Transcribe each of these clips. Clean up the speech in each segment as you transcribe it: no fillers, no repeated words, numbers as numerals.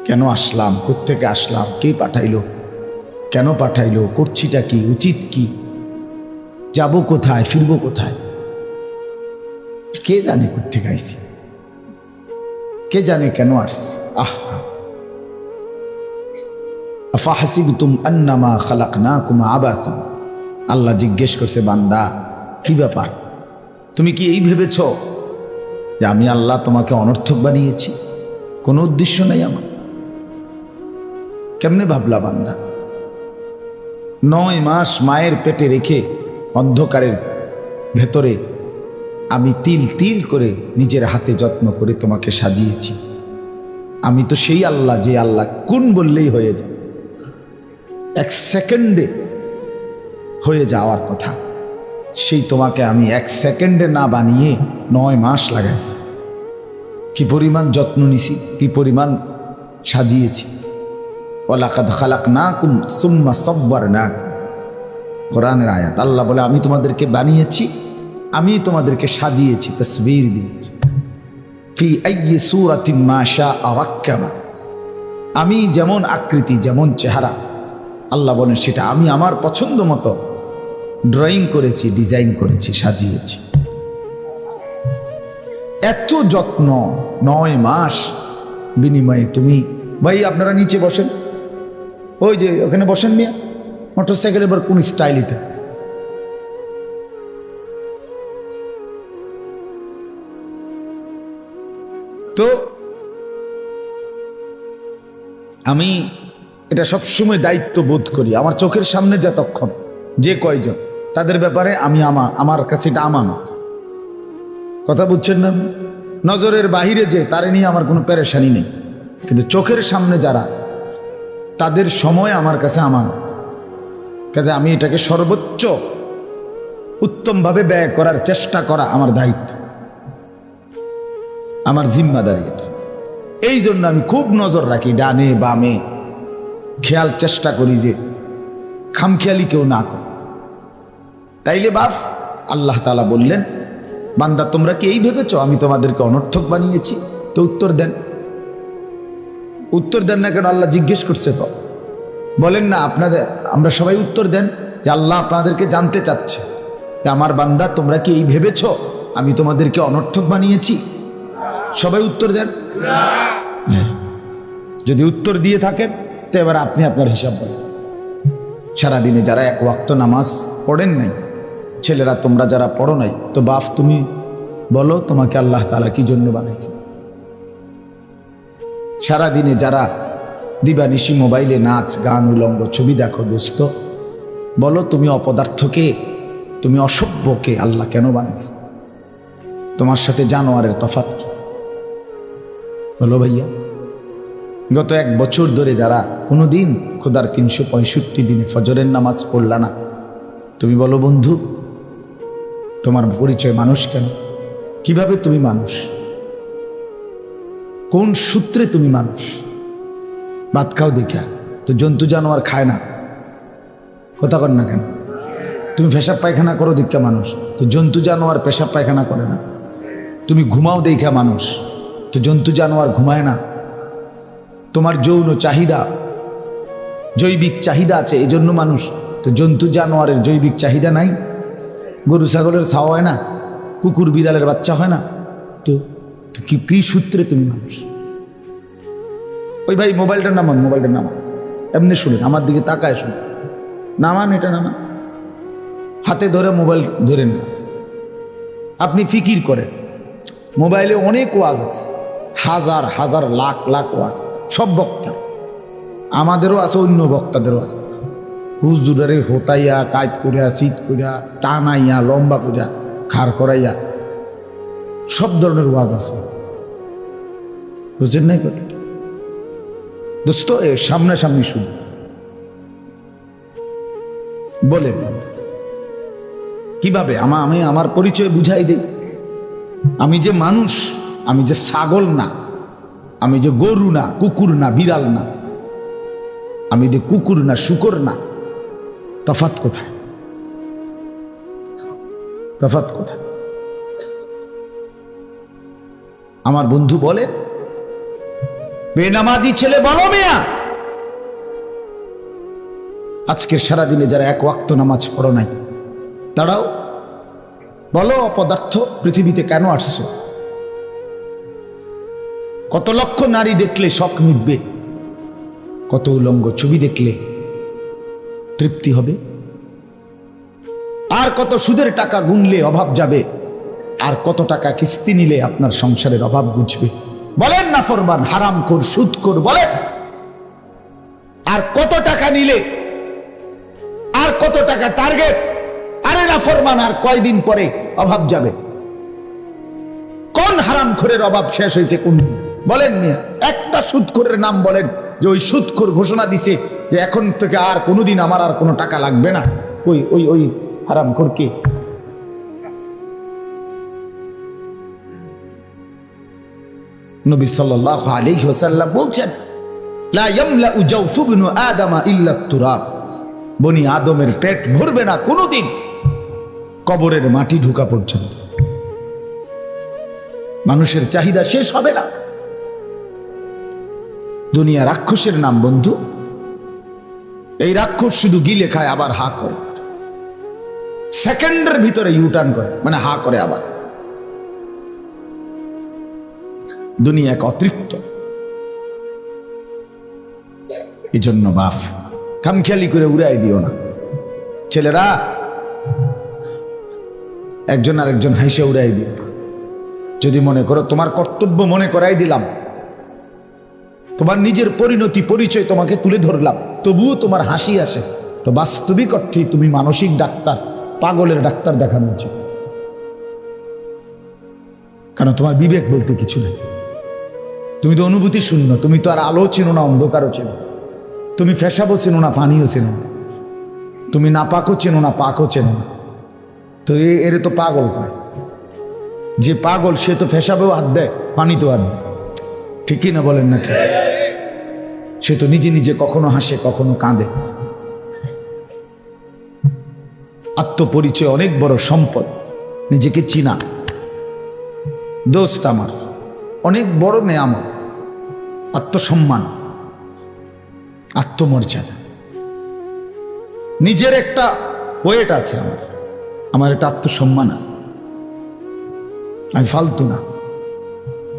কেন আসলাম, কোত্থেকে আসলাম, কে পাঠাইলো, কেন পাঠাইলো, করছিটা কি, উচিত কি, যাব কোথায়, ফিরবো কোথায়, কে জানে কোত্থেকে আইছি, কে জানে কেন আসছি। আফাহাসিবতুম আন্নামা খালাকনাকুম আবাসা, আল্লাহ জিজ্ঞেস করছে, বান্দা কি ব্যাপার, তুমি কি এই ভেবেছ যে আমি আল্লাহ তোমাকে অনর্থক বানিয়েছি, কোনো উদ্দেশ্য নেই আমার? কেমনে ভাবলা বান্দা? 9 মাস মায়ের পেটে রেখে অন্ধকারের ভেতরে আমি তিল তিল করে নিজের হাতে যত্ন করে তোমাকে সাজিয়েছি। আমি তো সেই আল্লাহ যে আল্লাহ কোন বললেই হয়ে যায়, 1 সেকেন্ডে হয়ে যাওয়ার কথা, সেই তোমাকে আমি 1 সেকেন্ডে না বানিয়ে 9 মাস লাগাইছি। কি পরিমাণ যত্ন নিছি, কি পরিমাণ সাজিয়েছি। ওয়ালাকাদ খালাকনাকুম সুম্মা সাব্বারনাকুম, কোরআনের আয়াত। আল্লাহ বলে আমি তোমাদেরকে বানিয়েছি, আমি তোমাদেরকে সাজিয়েছি, তাসবীর দিয়েছি। ফি আইয়ি সূরাতিন মা শাআ রাক্কাবা, আমি যেমন আকৃতি, যেমন চেহারা, আল্লাহ বলেন সেটা আমি আমার পছন্দ মতো ড্রয়িং করেছি, ডিজাইন করেছি, সাজিয়েছি। এত যত্ন, 9 মাস বিনিময়ে তুমি, ভাই আপনারা নিচে বসেন, ওই যে ওখানে বসেন মিয়া, মোটরসাইকেল এবার কোন স্টাইল এটা? তো আমি এটা সবসময় দায়িত্ব বোধ করি, আমার চোখের সামনে যতক্ষণ যে কয়জন, তাদের ব্যাপারে আমি আমার কাছে এটা আমানত। কথা বুঝছেন না? নজরের বাহিরে যে তারে নিয়ে আমার কোনো পেরেশানি নেই, কিন্তু চোখের সামনে যারা, তাদের সময় আমার কাছে আমানত। কাজে আমি এটাকে সর্বোচ্চ উত্তমভাবে ব্যয় করার চেষ্টা করা আমার দায়িত্ব, আমার জিম্মাদারি এটা। এই জন্য আমি খুব নজর রাখি, ডানে বামে খেয়াল চেষ্টা করি যে খামখেয়ালি কেউ না করে। তাইলে বাপ আল্লাহ তাআলা বললেন, বান্দা তোমরা কি এই ভেবেছ আমি তোমাদেরকে অনর্থক বানিয়েছি? তো উত্তর দেন, উত্তর দেন না কেন? আল্লাহ জিজ্ঞেস করছে তো, বলেন না আপনাদের, আমরা সবাই উত্তর দেন যে আল্লাহ আপনাদেরকে জানতে চাচ্ছে যে আমার বান্দা তোমরা কি এই ভেবেছ আমি তোমাদেরকে অনর্থক বানিয়েছি? সবাই উত্তর দেন। যদি উত্তর দিয়ে থাকেন তো এবার আপনি আপনার হিসাব বলেন। সারাদিনে যারা 1 ওয়াক্ত নামাজ পড়েন নাই, ছেলেরা তোমরা যারা পড়ো নাই, তো বাপ তুমি বলো তোমাকে আল্লাহ তাআলা কি জন্য বানাইছে? সারাদিনে যারা দিবানিশি মোবাইলে নাচ গান উলঙ্গ ছবি দেখো, দোস্ত বলো তুমি অপদার্থকে, তুমি অসভ্যকে আল্লাহ কেন বানাইছে? তোমার সাথে জানোয়ারের তফাৎ কি? বলো ভাইয়া। গত 1 বছর ধরে যারা কোনোদিন খোদার 365 দিনে ফজরের নামাজ পড়লা না, তুমি বলো বন্ধু তোমার পরিচয় মানুষ কেন? কিভাবে তুমি মানুষ? কোন সূত্রে তুমি মানুষ? ভাত খাও দেখা তো জন্তু জানোয়ার খায় না, কথা কর না কেন? তুমি পেশাব পায়খানা করো দেখা মানুষ, তো জন্তু জানোয়ার পেশাব পায়খানা করে না। তুমি ঘুমাও দেখা মানুষ, তো জন্তু জানোয়ার ঘুমায় না। তোমার যৌন চাহিদা, জৈবিক চাহিদা আছে এই জন্য মানুষ, তো জন্তু জানোয়ারের জৈবিক চাহিদা নাই। গরু ছাগলের ছাওয়া হয় না, কুকুর বিড়ালের বাচ্চা হয় না, তো কি সূত্রে তুমি মানুষ? ওই ভাই মোবাইলটা নামান, মোবাইলটা নামান, এমনি শুনেন, আমার দিকে তাকায় শুনুন, নামান, এটা নামান, হাতে ধরে মোবাইল ধরেন না। আপনি ফিকির করেন, মোবাইলে অনেক ওয়াজ আছে, হাজার হাজার লাখ লাখ ওয়াজ, সব বক্তার, আমাদেরও আছে, অন্য বক্তাদেরও আছে। হুজুরারে হোতাইয়া, কায়ত করিয়া, শীত করিয়া, টানাইয়া, লম্বা করিয়া, খাড় করাইয়া, সব ধরনের ওয়াজ আছে। বুঝছেন নাই কথা? দোস্ত সামনাসামনি শুন, বলেন কিভাবে? আমি আমার পরিচয় বুঝাই দিই। আমি যে মানুষ, আমি যে ছাগল না, আমি যে গরু না, কুকুর না, বিড়াল না, আমি যে কুকুর না, শুকর না। তফাৎ কোথায়? তফাৎ কোথায়? আমার বন্ধু বলেন বেনামাজি ছেলে বলো মিয়া, আজকের সারাদিনে যারা এক ওয়াক্ত নামাজ পড়ো নাই, দাঁড়াও, বলো অপদার্থ পৃথিবীতে কেন আসছো? কত লক্ষ নারী দেখলে শখ মিটবে? কত উলঙ্গ ছবি দেখলে তৃপ্তি হবে? আর কত সুদের টাকা গুনলে অভাব যাবে? আর কত টাকা কিস্তি নিলে আপনার সংসারের অভাব বুঝবে? বলেন না ফরমান, হারামখোর, সুদখোর, বলেন। আর কত টাকা নিলে, আর কত টাকা টার্গেট? আরে না ফরমান, আর কয়দিন পরে অভাব যাবে? কোন হারামখোরের অভাব শেষ হয়েছে কোন? বলেন মিয়া, একটা সুদখোরের নাম বলেন যে ওই সুদখোর ঘোষণা দিছে যে এখন থেকে আর কোনোদিন আমার আর কোনো টাকা লাগবে না। ওই ওই ওই হারামখোর কে? নবী সাল্লাল্লাহু আলাইহি ওয়াসাল্লাম বলছেন, লা ইয়ামলাউ জাওফু ইবনু আদামা ইল্লা তুরাব, বনি আদমের পেট ভরবে না কোনোদিন কবরের মাটি ঢুকা পর্যন্ত। মানুষের চাহিদা শেষ হবে না। দুনিয়া রাক্ষসের নাম বন্ধু। এই রাক্ষস শুধু গিলে খায় আবার হা করে, সেকেন্ডের ভিতরে ইউটার্ন করে, মানে হা করে আবার। দুনিয়া এক অতৃপ্ত। এই জন্য বাপ খামখেয়ালি করে উড়াই দিও না। ছেলেরা একজন আরেকজন হাসে উড়াই দিও। যদি মনে করো তোমার কর্তব্য মনে করাই দিলাম, তোমার নিজের পরিণতি পরিচয় তোমাকে তুলে ধরলাম, তবুও তোমার হাসি আসে, তো বাস্তবিক অর্থে তুমি মানসিক ডাক্তার, পাগলের ডাক্তার দেখানো উচিত। কারণ তোমার বিবেক বলতে কিছু নেই। তুমি তো অনুভূতি শূন্য। তুমি তো আর আলো চেনো না, অন্ধকারও চেনো। তুমি ফেসাবও চেনো না, পানিও চেনো না। তুমি না পাকও চেনো না, পাকও চেনো না। তো এর তো পাগল পায়। যে পাগল সে তো ফেসাবেও হাত দেয়, পানিতেও হাত দেয়। ঠিকই না বলেন নাকি? সে তো নিজে নিজে কখনো হাসে, কখনো কাঁদে। আত্মপরিচয় অনেক বড় সম্পদ। নিজেকে চিনা দোস্ত আমার অনেক বড় নেয়ামত। আত্মসম্মান, আত্মমর্যাদা, নিজের একটা ওয়েট আছে। আমার একটা আত্মসম্মান আছে। আমি ফালতু না,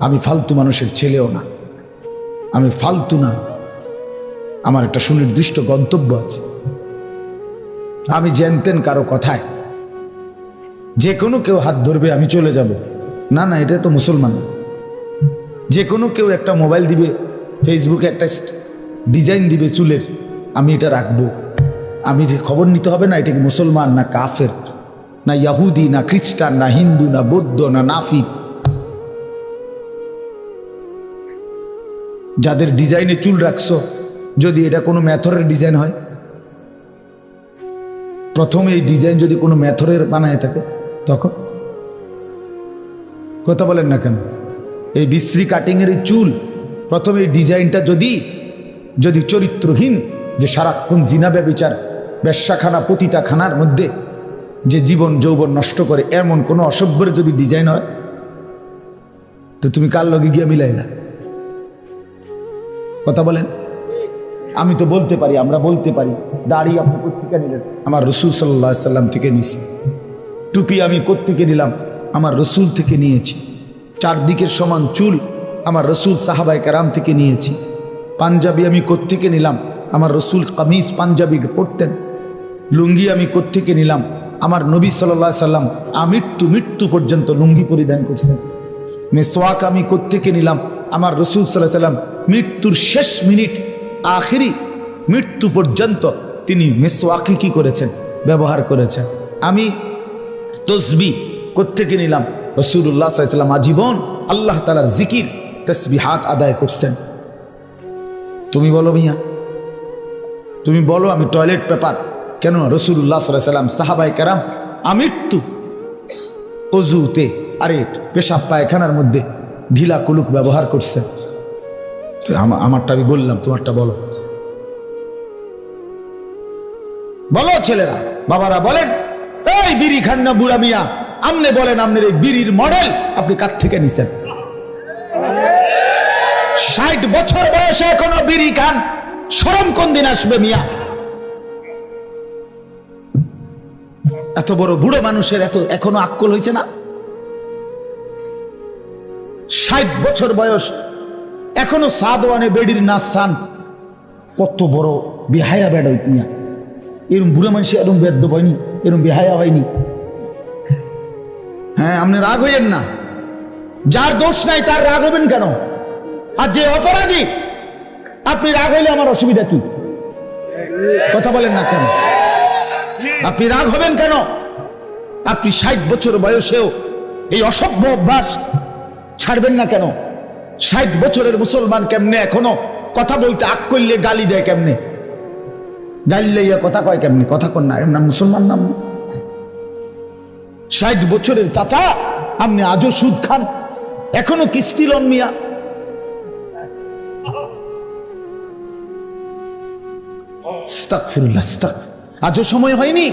আমি ফালতু মানুষের ছেলেও না, আমি ফালতু না। আমার একটা সুনির্দিষ্ট গন্তব্য আছে। আমি জানতেন কারো কথায় যে কোনো কেউ হাত ধরবে আমি চলে যাব, না না, এটা তো মুসলমান। যে কোনো কেউ একটা মোবাইল দিবে, ফেসবুকে একটা ডিজাইন দিবে চুলের, আমি এটা রাখবো। আমি খবর নিতে হবে না এটা কি মুসলমান না কাফের, না ইয়াহুদি, না খ্রিস্টান, না হিন্দু, না বৌদ্ধ, না নাফিক। যাদের ডিজাইনে চুল রাখছো, যদি এটা কোনো মেথরের ডিজাইন হয়, প্রথমে এই ডিজাইন যদি কোনো মেথরের বানায় থাকে, তখন কথা বলেন না কেন? এই বিশ্রী কাটিংয়ের এই চুল, প্রথমে এই ডিজাইনটা যদি চরিত্রহীন, যে সারাক্ষণ জিনা ব্যভিচার, বেশ্যাখানা, পতিতাখানার মধ্যে যে জীবন যৌবন নষ্ট করে, এমন কোনো অসভ্যের যদি ডিজাইন হয়, তো তুমি কার লগে গিয়ে মিলাইলা? কথা বলেন। আমি তো বলতে পারি, আমরা বলতে পারি, দাড়ি আপনি কোত্থেকে নিলেন? আমার রসুল সাল্লাল্লাহু আলাইহি সাল্লাম থেকে নিয়েছি। টুপি আমি কোত্থেকে নিলাম? আমার রসুল থেকে নিয়েছি। চারদিকের সমান চুল আমার রসুল সাহাবায়ে কেরাম থেকে নিয়েছি। পাঞ্জাবি আমি কোত্থেকে নিলাম? আমার রসুল কামিজ পাঞ্জাবি পরতেন। লুঙ্গি আমি কোত্থেকে নিলাম? আমার নবী সাল্লাল্লাহু আলাইহি সাল্লাম মৃত্যু পর্যন্ত লুঙ্গি পরিধান করছেন। মেসওয়াক আমি কোত্থেকে নিলাম? আমার রসুল সাল্লাল্লাহু আলাইহি সাল্লাম মৃত্যুর শেষ মিনিট, আখিরি মৃত্যু পর্যন্ত তিনি মেসওয়াকি কি করেছেন? ব্যবহার করেছেন। আমি তসবিহ কোত্থেকে নিলাম? রাসূলুল্লাহ সাল্লাল্লাহু আলাইহি ওয়াসাল্লাম আজীবন আল্লাহ তাআলার জিকির, তাসবিহাত আদায় করছেন। তুমি বলো মিয়া, তুমি বলো আমি টয়লেট পেপার কেন? রাসূলুল্লাহ সাল্লাল্লাহু আলাইহি ওয়াসাল্লাম সাহাবায়ে কেরাম আমৃত্যু ওযুতে, আরে পেশাব পায়খানার মধ্যে ঢিলা কুলুক ব্যবহার করছেন। আমারটা আমি বললাম, তোমারটা বলো। বলো ছেলেরা, বাবারা বলেন। এই বিড়ি খান না বুড়া মিয়া, আমনে বলেন, আপনার এই বিড়ির মডেল আপনি কার থেকে নিছেন? 60 বছর বয়সে এখনো বিড়ি খান, শরম কোন দিন আসবে মিয়া? এত বড় বুড়ো মানুষের এত এখনো আক্কল হয়েছে না? 60 বছর বয়স এখনো সাদওয়ানে বেডির নাচান, কত বড় বিহায়া বেড মিয়া। এরম বুড়ো মানুষ এরম বেদ্য হয়নি, এরম বিহায়া হয়নি। হ্যাঁ, আপনি রাগ হইলেন না, যার দোষ নাই তার রাগ হবেন কেন? আর যে অপরাধী আপনি রাগ হইলে আমার অসুবিধা কি? কথা বলেন না কেন? আপনি রাগ হবেন কেন? আপনি 60 বছর বয়সেও এই অসভ্য অভ্যাস ছাড়বেন না কেন? 60 বছরের মুসলমান কেমনে এখনো কথা বলতে আগ করলে গালি দেয় কেমনে? গালি লইয়া কথা কয় কেমনে? কথা কন না, এর নাম মুসলমান নাম? 60 বছরের চাচা আপনি আজও সুদ খান, এখনো কিস্তি লন মিয়া। আস্তাগফিরুল্লাহ, আজও সময় হয়নি?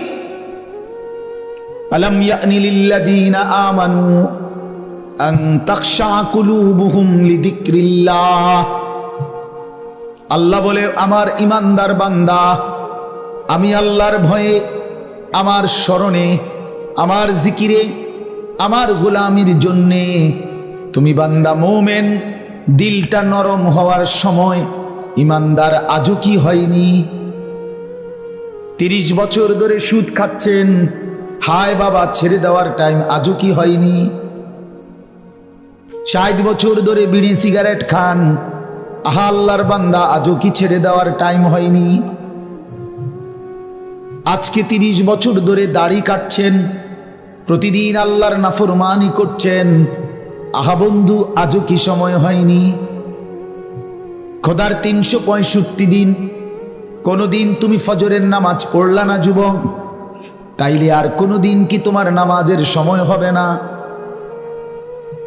আলাম ইয়ানি লিল্লাযীনা আমানু আন তাখশা কুলুবুহুম লিযিকরিল্লাহ। আল্লাহ বলে, আমার ইমানদার বান্দা, আমি আল্লাহর ভয়ে, আমার স্মরণে, আমার জিকিরে, আমার গোলামির জন্যে তুমি বান্দা মোমেন দিলটা নরম হওয়ার সময় ইমানদার আজও কি হয়নি? 30 বছর ধরে সুদ খাচ্ছেন, হায় বাবা ছেড়ে দেওয়ার টাইম আজও কি হয়নি? 60 বছর ধরে বিড়ি সিগারেট খান, আহা আল্লাহর বান্দা আজও কি ছেড়ে দেওয়ার টাইম হয়নি? আজকে 30 বছর ধরে দাড়ি কাটছেন, প্রতিদিন আল্লাহর নাফরমানি করছেন, আহা বন্ধু আজও কি সময় হয়নি? খোদার 365 দিন কোনদিন তুমি ফজরের নামাজ পড়লা না যুবক? তাইলে আর কোনদিন কি তোমার নামাজের সময় হবে না?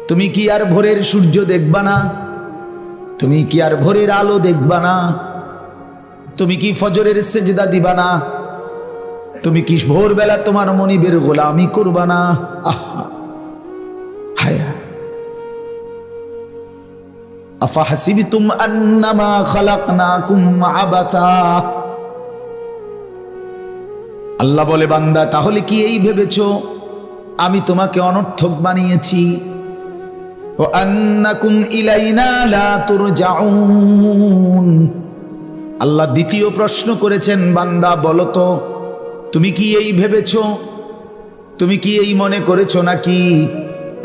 তুমি কি আর ভোরের সূর্য দেখবা না? তুমি কি আর ভোরের আলো দেখবা না? তুমি কি ফজরের সেজদা দিবা না? তুমি কি ভোরবেলা তোমার মনিবের গোলামি করবা না? হায়া আফাহাসিবতুম আন্নামা খালাকনাকুম আবাতা। আল্লাহ বলে, বান্দা তাহলে কি এই ভেবেছো আমি তোমাকে অনর্থক বানিয়েছি? ওয়া আন্নাকুম ইলাইনা লা তুরজাউন। আল্লাহ দ্বিতীয় প্রশ্ন করেছেন, বান্দা বলো তো তুমি কি এই ভেবেছো, তুমি কি এই মনে করেছো নাকি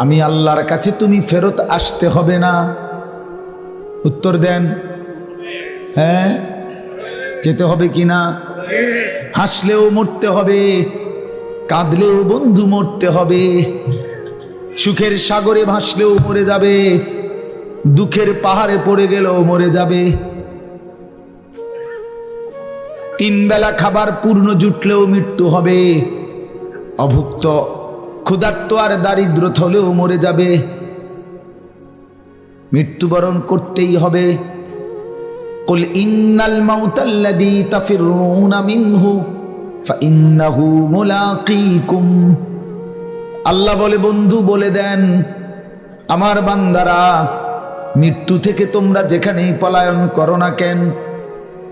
আমি আল্লাহর কাছে তুমি ফেরত আসতে হবে না? উত্তর দেন। হ্যাঁ, যেতে হবে কিনা? হাসলেও মরতে হবে, কাঁদলেও বন্ধু মরতে হবে, সুখের সাগরে ভাসলেও মরে যাবে, দুঃখের পাহাড়ে পড়ে গেলেও মরে যাবে, 3 বেলা খাবার পূর্ণ জুটলেও মৃত্যু হবে, অভুক্ত ক্ষুধার্ত আর দারিদ্র হলেও মরে যাবে, মৃত্যুবরণ করতেই হবে। কুল ইন্নাল মাউতাল্লাযী তাফিরুনা মিনহু ফাইন্নাহু মুলাকীকুম। আল্লাহ বলে, বন্ধু বলে দেন আমার বান্দারা, মৃত্যু থেকে তোমরা যেখানেই পলায়ন করো না কেন,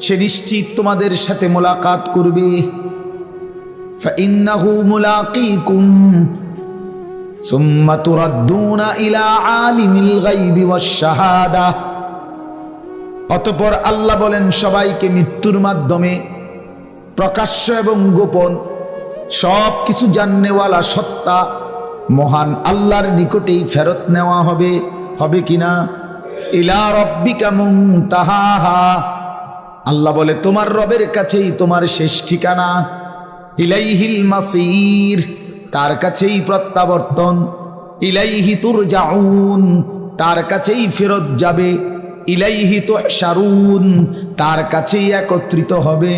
সে নিশ্চিত তোমাদের সাথে মোলাকাত করবে। ফাইন্নাহু মুলাকীকুম সুম্মা তুরাদ্দুনা ইলা আলিমিল গায়বি ওয়াশ শাহাদা। অতঃপর আল্লাহ বলেন, সবাইকে মৃত্যুর মাধ্যমে প্রকাশ্য এবং গোপন সব কিছু জাননেওয়ালা সত্তা মহান আল্লাহর নিকটেই ফেরত নেওয়া হবে। হবে কিনা? ইলা রাব্বিকা মুনতাহাহা। আল্লাহ বলে, তোমার রবের কাছেই তোমার শেষ ঠিকানা। ইলাইহিল মাসির, তার কাছেই প্রত্যাবর্তন। ইলাইহি তুরজাউন, তার কাছেই ফেরত যাবে। ইলাইহি তুহশারুন, তার কাছেই একত্রিত হবে।